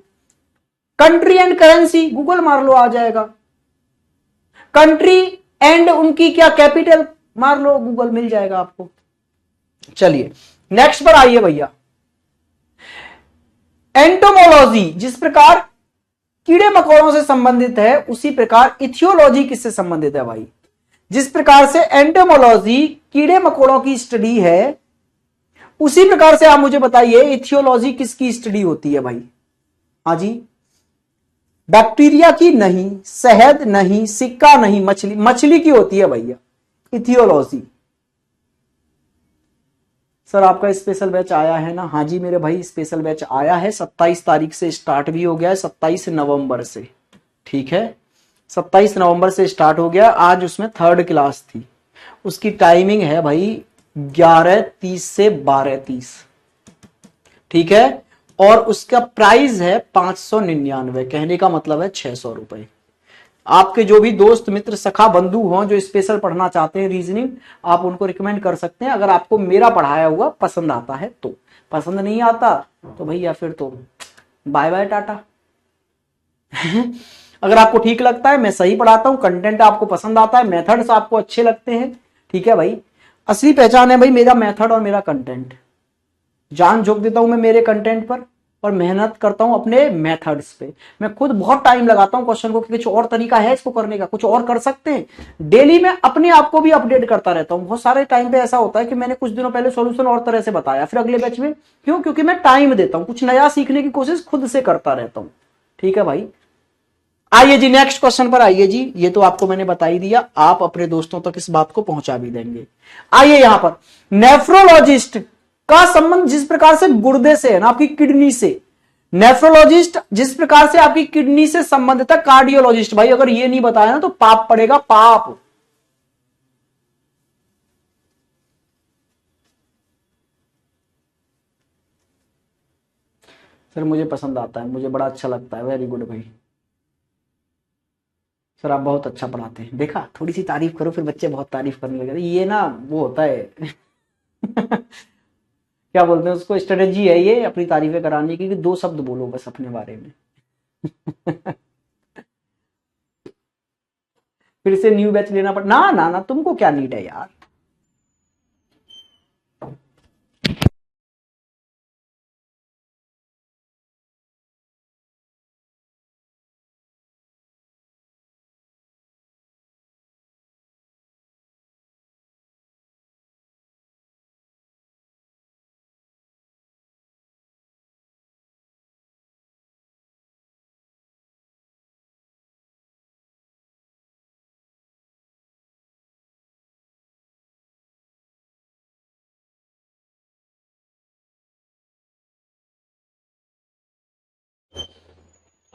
कंट्री एंड करेंसी गूगल मार लो आ जाएगा। कंट्री एंड उनकी क्या कैपिटल मार लो, गूगल मिल जाएगा आपको। चलिए नेक्स्ट पर आइए भैया। एंटोमोलॉजी जिस प्रकार कीड़े मकोड़ों से संबंधित है, उसी प्रकार इथियोलॉजी किससे संबंधित है भाई। जिस प्रकार से एंटोमोलॉजी कीड़े मकोड़ों की स्टडी है, उसी प्रकार से आप मुझे बताइए इथियोलॉजी किसकी स्टडी होती है भाई। हाँ जी, बैक्टीरिया की नहीं, शहद नहीं, सिक्का नहीं, मछली, मछली की होती है भैया इथियोलॉजी। सर आपका स्पेशल बैच आया है ना, हाँ जी मेरे भाई स्पेशल बैच आया है, 27 तारीख से स्टार्ट भी हो गया है, 27 नवंबर से। ठीक है 27 नवंबर से स्टार्ट हो गया। आज उसमें 3rd क्लास थी, उसकी टाइमिंग है भाई 11:30 से 12:30। ठीक है, और उसका प्राइस है 599, कहने का मतलब है 600 रुपए। आपके जो भी दोस्त मित्र सखा बंधु हों जो स्पेशल पढ़ना चाहते हैं रीजनिंग, आप उनको रिकमेंड कर सकते हैं। अगर आपको मेरा पढ़ाया हुआ पसंद आता है तो, पसंद नहीं आता तो भैया फिर तो बाय बाय टाटा। अगर आपको ठीक लगता है मैं सही पढ़ाता हूं, कंटेंट आपको पसंद आता है, मेथड्स आपको अच्छे लगते हैं, ठीक है भाई, असली पहचान है भाई मेरा मेथड और मेरा कंटेंट। जान झोंक देता हूं मैं मेरे कंटेंट पर और मेहनत करता हूं अपने मेथड्स पे। मैं खुद बहुत टाइम लगाता हूं क्वेश्चन को कि कुछ और तरीका है इसको करने का, कुछ और कर सकते हैं। डेली मैं अपने आप को भी अपडेट करता रहता हूं। बहुत सारे टाइम पे ऐसा होता है कि मैंने कुछ दिनों पहले सॉल्यूशन और तरह से बताया, फिर अगले बैच में क्यों, क्योंकि मैं टाइम देता हूं, कुछ नया सीखने की कोशिश खुद से करता रहता हूं। ठीक है भाई, आइए जी नेक्स्ट क्वेश्चन पर आइए जी। ये तो आपको मैंने बता ही दिया, आप अपने दोस्तों तक इस बात को पहुंचा भी देंगे। आइए यहां पर नेफ्रोलॉजिस्ट का संबंध जिस प्रकार से गुर्दे से है ना, आपकी किडनी से, नेफ्रोलॉजिस्ट जिस प्रकार से आपकी किडनी से संबंधित है, कार्डियोलॉजिस्ट भाई अगर ये नहीं बताया ना तो पाप पड़ेगा, पाप। सर मुझे पसंद आता है, मुझे बड़ा अच्छा लगता है, वेरी गुड भाई। सर आप बहुत अच्छा पढ़ाते हैं, देखा थोड़ी सी तारीफ करो फिर बच्चे बहुत तारीफ करने लगे, ये ना वो होता है क्या बोलते हैं उसको, स्ट्रेटेजी है ये अपनी तारीफें कराने की, कि 2 शब्द बोलो बस अपने बारे में। फिर से न्यू बैच लेना पड़, ना ना ना तुमको क्या नीड है यार।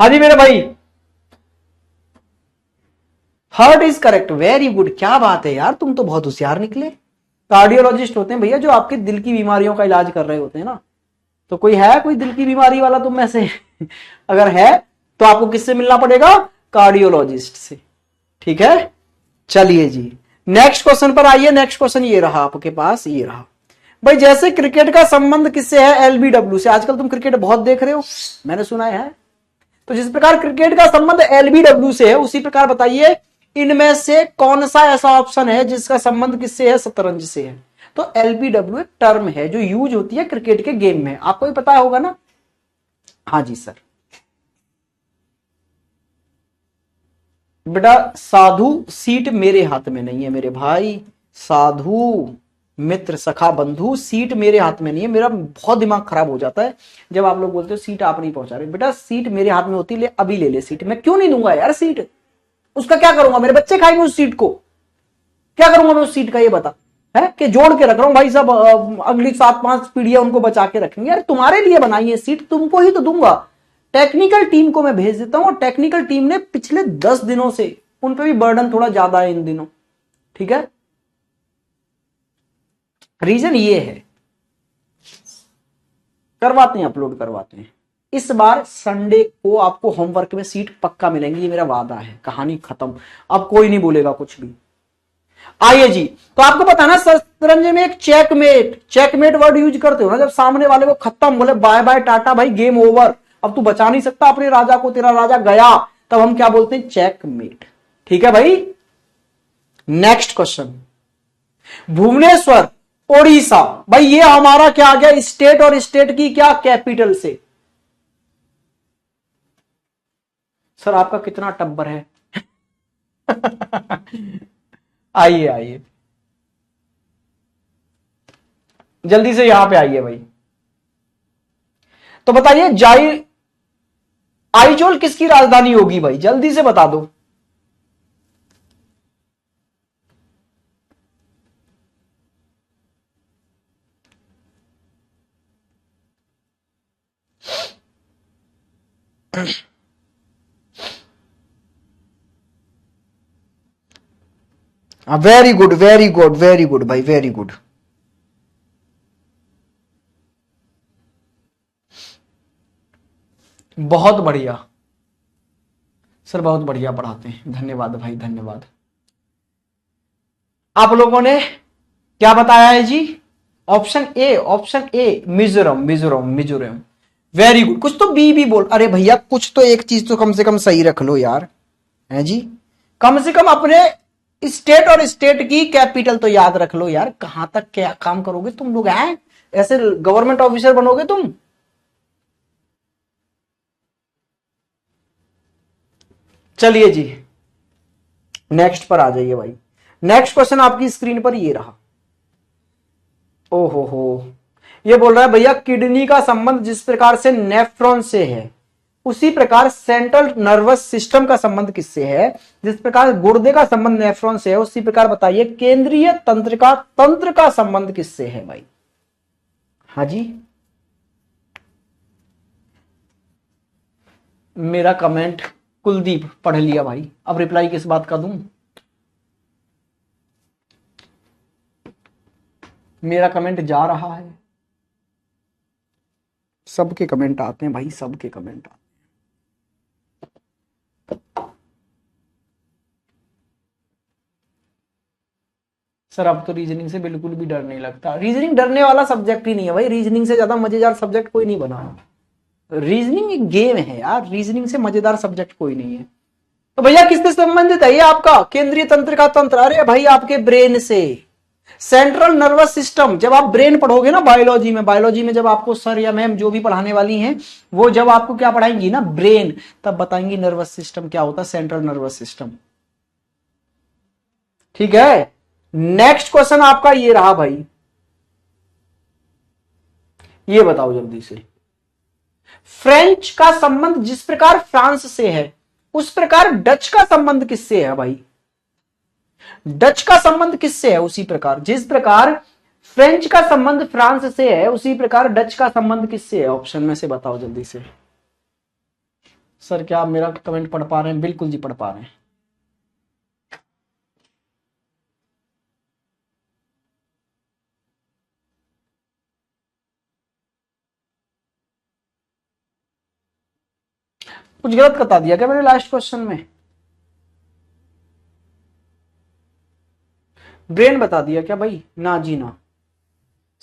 हाँ जी मेरे भाई, heart is correct, very good, क्या बात है यार, तुम तो बहुत होशियार निकले। कार्डियोलॉजिस्ट होते हैं भैया जो आपके दिल की बीमारियों का इलाज कर रहे होते हैं ना। तो कोई है कोई दिल की बीमारी वाला तुम में से अगर है तो आपको किससे मिलना पड़ेगा, कार्डियोलॉजिस्ट से। ठीक है, चलिए जी नेक्स्ट क्वेश्चन पर आइए। नेक्स्ट क्वेश्चन ये रहा आपके पास, ये रहा भाई, जैसे क्रिकेट का संबंध किससे है, एलबीडब्ल्यू से। आजकल तुम क्रिकेट बहुत देख रहे हो, मैंने सुना है। तो जिस प्रकार क्रिकेट का संबंध एलबीडब्ल्यू से है, उसी प्रकार बताइए इनमें से कौन सा ऐसा ऑप्शन है जिसका संबंध किससे है, शतरंज से है। तो एलबीडब्ल्यू एक टर्म है जो यूज होती है क्रिकेट के गेम में, आपको भी पता होगा ना। हाँ जी सर। बेटा साधु सीट मेरे हाथ में नहीं है मेरे भाई, साधु मित्र सखा बंधु सीट मेरे हाथ में नहीं है। मेरा बहुत दिमाग खराब हो जाता है जब आप लोग बोलते हो सीट आप नहीं पहुंचा रहे। बेटा सीट मेरे हाथ में होती, ले अभी ले ले सीट। मैं क्यों नहीं दूंगा यार सीट, उसका क्या करूंगा, मेरे बच्चे खाएंगे उस सीट को, क्या करूंगा मैं उस सीट का, ये बता। है कि जोड़ के रख रहा हूं भाई साहब, अगली 7-5 पीढ़ियां उनको बचा के रखेंगे। यार तुम्हारे लिए बनाई है सीट, तुमको ही तो दूंगा। टेक्निकल टीम को मैं भेज देता हूं, और टेक्निकल टीम ने पिछले 10 दिनों से, उन पे भी बर्डन थोड़ा ज्यादा है इन दिनों, ठीक है। रीजन ये है, करवाते हैं, अपलोड करवाते हैं। इस बार संडे को आपको होमवर्क में सीट पक्का मिलेंगी, ये मेरा वादा है। कहानी खत्म, अब कोई नहीं बोलेगा कुछ भी। आइए जी, तो आपको पता ना शतरंज में एक चेकमेट, चेकमेट वर्ड यूज करते हो ना, जब सामने वाले को खत्म, बोले बाय बाय टाटा भाई गेम ओवर, अब तू बचा नहीं सकता अपने राजा को, तेरा राजा गया, तब हम क्या बोलते हैं, चेकमेट। ठीक है भाई। नेक्स्ट क्वेश्चन, भुवनेश्वर ओडिशा, भाई ये हमारा क्या आ गया, स्टेट, और स्टेट की क्या कैपिटल से। सर आपका कितना टब्बर है। आइए आइए, जल्दी से यहां पे आइए भाई। तो बताइए जाई आइजोल किसकी राजधानी होगी भाई, जल्दी से बता दो। Very good very good very good भाई, वेरी गुड। बहुत बढ़िया सर, बहुत बढ़िया पढ़ाते हैं, धन्यवाद भाई धन्यवाद। आप लोगों ने क्या बताया है जी, option A, option A Mizoram, Mizoram Mizoram, very good. कुछ तो बी भी बोल, अरे भैया कुछ तो एक चीज तो कम से कम सही रख लो यार, है जी। कम से कम अपने स्टेट और स्टेट की कैपिटल तो याद रख लो यार। कहां तक क्या काम करोगे तुम लोग, हैं ऐसे गवर्नमेंट ऑफिसर बनोगे तुम। चलिए जी, नेक्स्ट पर आ जाइए भाई। नेक्स्ट क्वेश्चन आपकी स्क्रीन पर ये रहा। ओहो हो, ये बोल रहा है भैया किडनी का संबंध जिस प्रकार से नेफ्रॉन से है, उसी प्रकार सेंट्रल नर्वस सिस्टम का संबंध किससे है। जिस प्रकार गुर्दे का संबंध नेफ्रॉन से है, उसी प्रकार बताइए केंद्रीय तंत्र का संबंध किससे है भाई। हाँ जी, मेरा कमेंट कुलदीप पढ़ लिया भाई, अब रिप्लाई किस बात का दूं। मेरा कमेंट जा रहा है, सबके कमेंट आते हैं भाई, सबके कमेंट आते हैं। सर अब तो रीजनिंग से बिल्कुल भी डर नहीं लगता, रीजनिंग डरने वाला सब्जेक्ट ही नहीं है भाई, रीजनिंग से ज्यादा मजेदार सब्जेक्ट कोई नहीं बना। रीजनिंग एक गेम है यार, रीजनिंग से मजेदार सब्जेक्ट कोई नहीं है। तो भैया किससे संबंधित है ये आपका केंद्रीय तंत्र का तंत्र, अरे भाई आपके ब्रेन से। सेंट्रल नर्वस सिस्टम, जब आप ब्रेन पढ़ोगे ना बायोलॉजी में, बायोलॉजी में जब आपको सर या मैम जो भी पढ़ाने वाली हैं, वो जब आपको क्या पढ़ाएंगी ना, ब्रेन, तब बताएंगी नर्वस सिस्टम क्या होता है, सेंट्रल नर्वस सिस्टम। ठीक है। नेक्स्ट क्वेश्चन आपका ये रहा भाई, ये बताओ जल्दी से, फ्रेंच का संबंध जिस प्रकार फ्रांस से है, उस प्रकार डच का संबंध किससे है भाई। डच का संबंध किससे है, उसी प्रकार जिस प्रकार फ्रेंच का संबंध फ्रांस से है, उसी प्रकार डच का संबंध किससे है। ऑप्शन में से बताओ जल्दी से। सर क्या आप मेरा कमेंट पढ़ पा रहे हैं, बिल्कुल जी पढ़ पा रहे हैं। कुछ गलत बता दिया क्या मैंने लास्ट क्वेश्चन में, ब्रेन बता दिया क्या भाई, ना जी ना,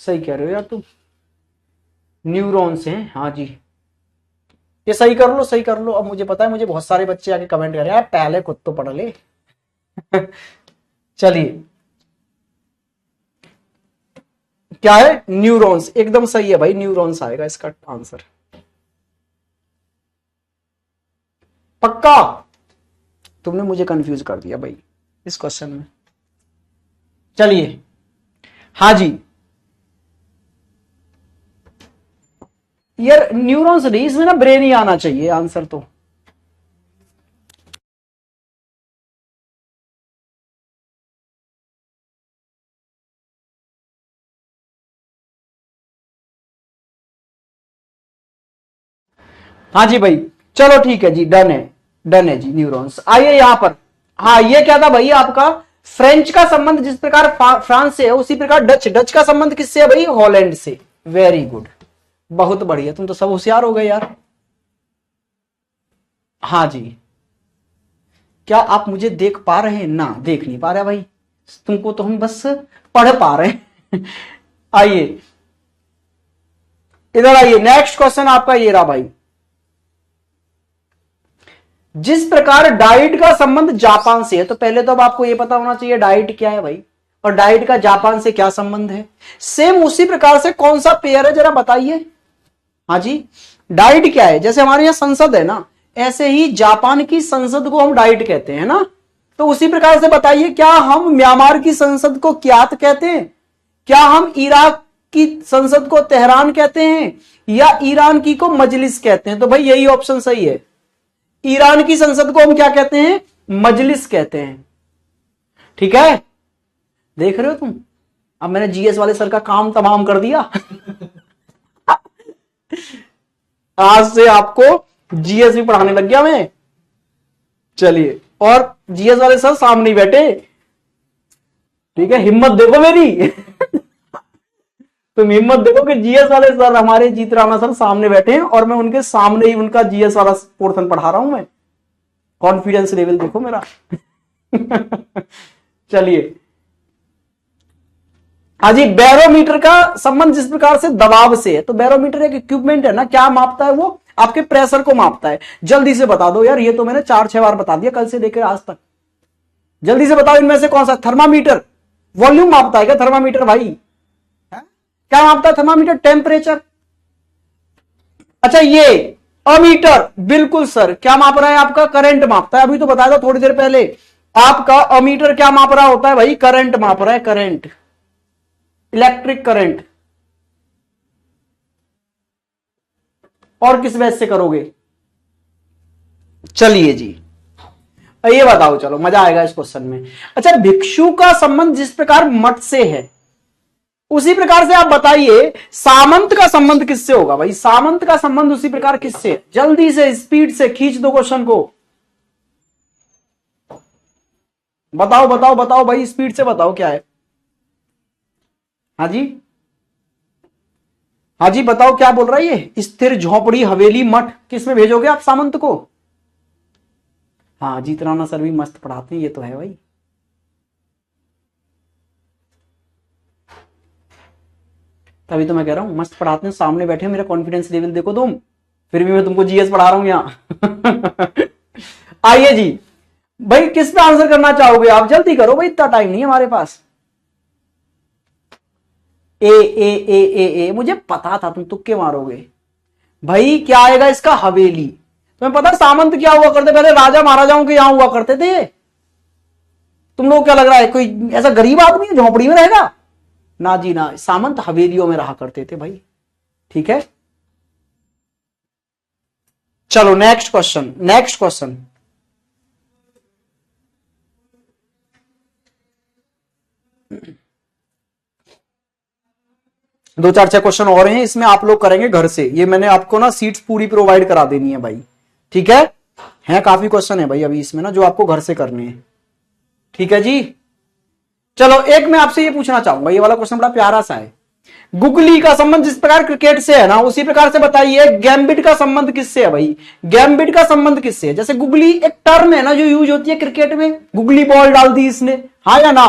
सही कह रहे हो यार तुम, न्यूरॉन्स हैं, हाँ जी। ये सही कर लो, सही कर लो। अब मुझे पता है मुझे बहुत सारे बच्चे आके कमेंट कर रहे हैं, पहले खुद तो पढ़ ले। चलिए, क्या है, न्यूरॉन्स, एकदम सही है भाई, न्यूरॉन्स आएगा इसका आंसर। पक्का? तुमने मुझे कंफ्यूज कर दिया भाई इस क्वेश्चन में। चलिए, हाँ जी, यार न्यूरॉन्स नहीं, इसमें ना ब्रेन ही आना चाहिए आंसर तो। हाँ जी भाई, चलो ठीक है जी, डन है, डन है जी। न्यूरॉन्स, आइए यहां पर। हाँ, ये क्या था भाई आपका? फ्रेंच का संबंध जिस प्रकार फ्रांस से है, उसी प्रकार डच, डच का संबंध किससे है भाई? हॉलैंड से। वेरी गुड, बहुत बढ़िया, तुम तो सब होशियार हो गए यार। हाँ जी, क्या आप मुझे देख पा रहे हैं? ना, देख नहीं पा रहे भाई, तुमको तो हम बस पढ़ पा रहे हैं। आइए, इधर आइए, नेक्स्ट क्वेश्चन आपका ये रहा भाई। जिस प्रकार डाइट का संबंध जापान से है, तो पहले तो अब आपको यह पता होना चाहिए डाइट क्या है भाई, और डाइट का जापान से क्या संबंध है। सेम उसी प्रकार से कौन सा पेयर है जरा बताइए। हाँ जी, डाइट क्या है? जैसे हमारे यहां संसद है ना, ऐसे ही जापान की संसद को हम डाइट कहते हैं ना। तो उसी प्रकार से बताइए, क्या हम म्यांमार की संसद को क्यात कहते हैं? क्या हम इराक की संसद को तेहरान कहते हैं? या ईरान की को मजलिस कहते हैं? तो भाई यही ऑप्शन सही है। ईरान की संसद को हम क्या कहते हैं? मजलिस कहते हैं। ठीक है, देख रहे हो तुम, अब मैंने जीएस वाले सर का काम तमाम कर दिया। आज से आपको जीएस भी पढ़ाने लग गया मैं। चलिए, और जीएस वाले सर सामने बैठे, ठीक है, हिम्मत देखो मेरी। तुम हिम्मत देखो कि जीएस वाले सर हमारे जीत राणा सर सामने बैठे हैं और मैं उनके सामने ही उनका जीएस वाला पोर्शन पढ़ा रहा हूं मैं। कॉन्फिडेंस लेवल देखो मेरा। चलिए, हाँ जी, बैरोमीटर का संबंध जिस प्रकार से दबाव से है, तो बैरोमीटर एक इक्विपमेंट है ना, क्या मापता है वो? आपके प्रेशर को मापता है। जल्दी से बता दो यार, ये तो मैंने 4-6 बार बता दिया कल से लेकर आज तक। जल्दी से बताओ, इनमें से कौन सा? थर्मामीटर। वॉल्यूम मापता है क्या थर्मामीटर भाई? क्या मापता है थर्मामीटर? टेम्परेचर। अच्छा, ये अमीटर, बिल्कुल सर, क्या माप रहा है आपका? करंट मापता है। अभी तो बताया था थोड़ी देर पहले, आपका अमीटर क्या माप रहा होता है भाई? करंट माप रहा है, करंट, इलेक्ट्रिक करंट। और किस वजह से करोगे? चलिए जी, ये बताओ, चलो मजा आएगा इस क्वेश्चन में। अच्छा, भिक्षु का संबंध जिस प्रकार मठ से है, उसी प्रकार से आप बताइए सामंत का संबंध किससे होगा भाई? सामंत का संबंध उसी प्रकार किससे? जल्दी से, स्पीड से खींच दो क्वेश्चन को। बताओ बताओ बताओ भाई, स्पीड से बताओ क्या है। हाँ जी, हाँ जी, बताओ क्या बोल रहा है ये? स्थिर, झोपड़ी, हवेली, मठ, किसमें भेजोगे आप सामंत को? हाँ, जीत राणा सर भी मस्त पढ़ाते हैं, ये तो है भाई। तभी तो मैं कह रहा हूं मस्त पढ़ाते हैं, सामने बैठे, मेरा कॉन्फिडेंस लेवल देखो तुम, फिर भी मैं तुमको जीएस पढ़ा रहा हूं यहां। आइए जी भाई, किस पे आंसर करना चाहोगे आप? जल्दी करो भाई, इतना टाइम नहीं है हमारे पास। ए, मुझे पता था तुम तुक्के मारोगे भाई। क्या आएगा इसका? हवेली। तुम्हें पता सामंत क्या हुआ करते? पहले राजा महाराजाओं के यहां हुआ करते थे। तुम लोग क्या लग रहा है कोई ऐसा गरीब आदमी है झोपड़ी में रहेगा? ना जी ना, सामंत हवेलियों में रहा करते थे भाई। ठीक है, चलो नेक्स्ट क्वेश्चन, नेक्स्ट क्वेश्चन। दो चार छह क्वेश्चन और हैं, इसमें आप लोग करेंगे घर से। ये मैंने आपको ना सीट्स पूरी प्रोवाइड करा देनी है भाई। ठीक है काफी क्वेश्चन है भाई अभी इसमें ना, जो आपको घर से करने हैं। ठीक है जी, चलो एक मैं आपसे ये पूछना चाहूंगा, ये वाला क्वेश्चन बड़ा प्यारा सा है। गुगली का संबंध जिस प्रकार क्रिकेट से है ना, उसी प्रकार से बताइए गैम्बिट का संबंध किससे है भाई? गैम्बिट का संबंध किससे है? जैसे गुगली एक टर्म है ना जो यूज होती है क्रिकेट में, गुगली बॉल डाल दी इसने, हाँ या ना?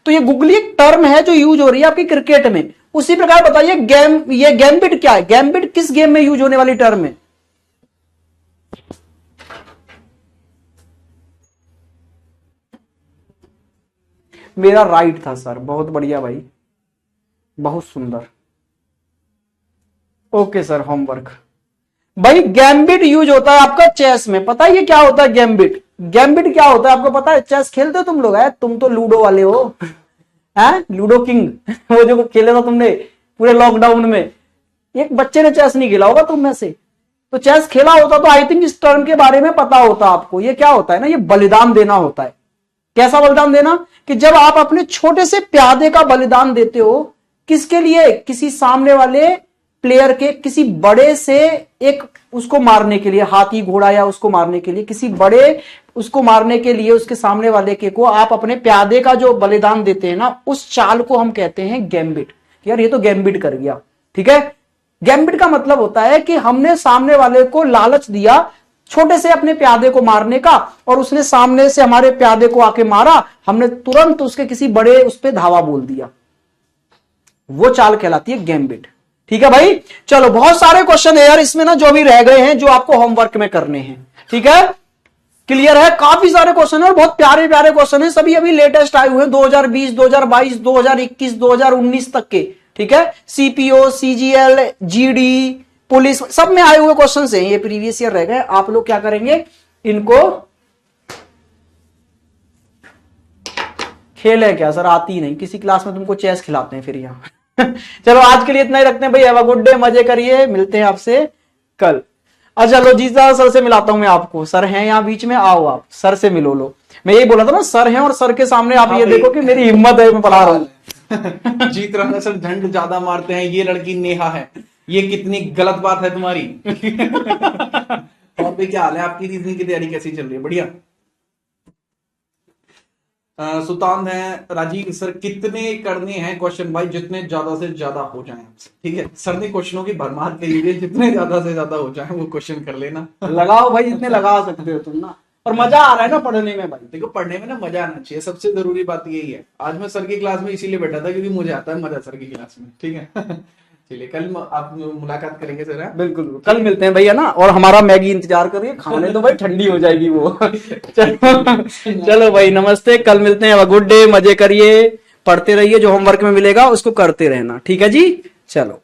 तो ये गुगली एक टर्म है जो यूज हो रही है आपकी क्रिकेट में। उसी प्रकार बताइए ये गैम्बिट क्या है? गैम्बिट किस गेम में यूज होने वाली टर्म है? मेरा राइट था सर, बहुत बढ़िया भाई, बहुत सुंदर। Okay sir, homework. भाई गैम्बिट यूज होता है आपका चेस में। पता है ये क्या होता है गैम्बिट? गैम्बिट क्या होता है आपको पता है? चेस खेलते हो तुम लोग? है तुम तो लूडो वाले हो, हैं लूडो किंग वो जो खेले था तुमने पूरे लॉकडाउन में, एक बच्चे ने चेस नहीं खेला होगा तुम में से। तो चेस खेला होता तो आई थिंक इस टर्म के बारे में पता होता आपको। ये क्या होता है ना, ये बलिदान देना होता है। कैसा बलिदान देना? कि जब आप अपने छोटे से प्यादे का बलिदान देते हो, किसके लिए? किसी सामने वाले प्लेयर के किसी बड़े से एक उसको मारने के लिए, हाथी घोड़ा या उसको मारने के लिए, किसी बड़े उसको मारने के लिए उसके सामने वाले के को आप अपने प्यादे का जो बलिदान देते हैं ना, उस चाल को हम कहते हैं गैम्बिट। यार ये तो गैम्बिट कर गया, ठीक है। गैम्बिट का मतलब होता है कि हमने सामने वाले को लालच दिया छोटे से अपने प्यादे को मारने का, और उसने सामने से हमारे प्यादे को आके मारा, हमने तुरंत उसके किसी बड़े उस पे धावा बोल दिया, वो चाल कहलाती है गैम्बिट। ठीक है भाई, चलो बहुत सारे क्वेश्चन है यार इसमें ना जो भी रह गए हैं, जो आपको होमवर्क में करने हैं। ठीक है, क्लियर है? काफी सारे क्वेश्चन है और बहुत प्यारे प्यारे क्वेश्चन है, सभी अभी लेटेस्ट आए हुए हैं 2020, 2022, 2021, 2019 तक के। ठीक है, सीपीओ, सीजीएल, जीडी, पुलिस, सब में आए हुए क्वेश्चन हैं, ये प्रीवियस ईयर रह गए। आप लोग क्या करेंगे, इनको खेल है क्या सर? आती नहीं, किसी क्लास में तुमको चेस खिलाते हैं फिर यहाँ चलो आज के लिए इतना ही रखते हैं भाई। हैव अ गुड डे, मजे करिए, मिलते हैं आपसे कल। अच्छा लो जीजा सर से मिलाता हूं मैं आपको, सर हैं यहाँ बीच में, आओ आप सर से मिलो। लो, मैं यही बोला था ना, सर हैं और सर के सामने आप ये देखो कि मेरी हिम्मत है, मैं पढ़ा रहा हूँ जीत रहा है सर, झंड ज्यादा मारते हैं, ये लड़की नेहा है, ये कितनी गलत बात है तुम्हारी और भी क्या हाल है आपकी? रीजनिंग की तैयारी कैसी चल रही है? बढ़िया। सुल्तान है राजीव सर, कितने करने हैं क्वेश्चन भाई? जितने ज्यादा से ज्यादा हो जाए। ठीक है, सर ने क्वेश्चनों की भरमार के लिए जितने ज्यादा से ज्यादा हो जाए वो क्वेश्चन कर लेना लगाओ भाई, जितने लगा सकते हो तुम ना, और मजा आ रहा है ना पढ़ने में भाई। देखो पढ़ने में ना मजा आना चाहिए, सबसे जरूरी बात यही है। आज मैं सर की क्लास में इसीलिए बैठा था क्योंकि मुझे आता है मजा सर की क्लास में। ठीक है चलिए कल आप मुलाकात करेंगे सर। बिल्कुल, कल मिलते हैं भैया ना, और हमारा मैगी इंतजार करिए, खाने तो भाई ठंडी हो जाएगी वो चलो भाई नमस्ते, कल मिलते हैं। गुड डे, मजे करिए, पढ़ते रहिए, जो होमवर्क में मिलेगा उसको करते रहना। ठीक है जी, चलो।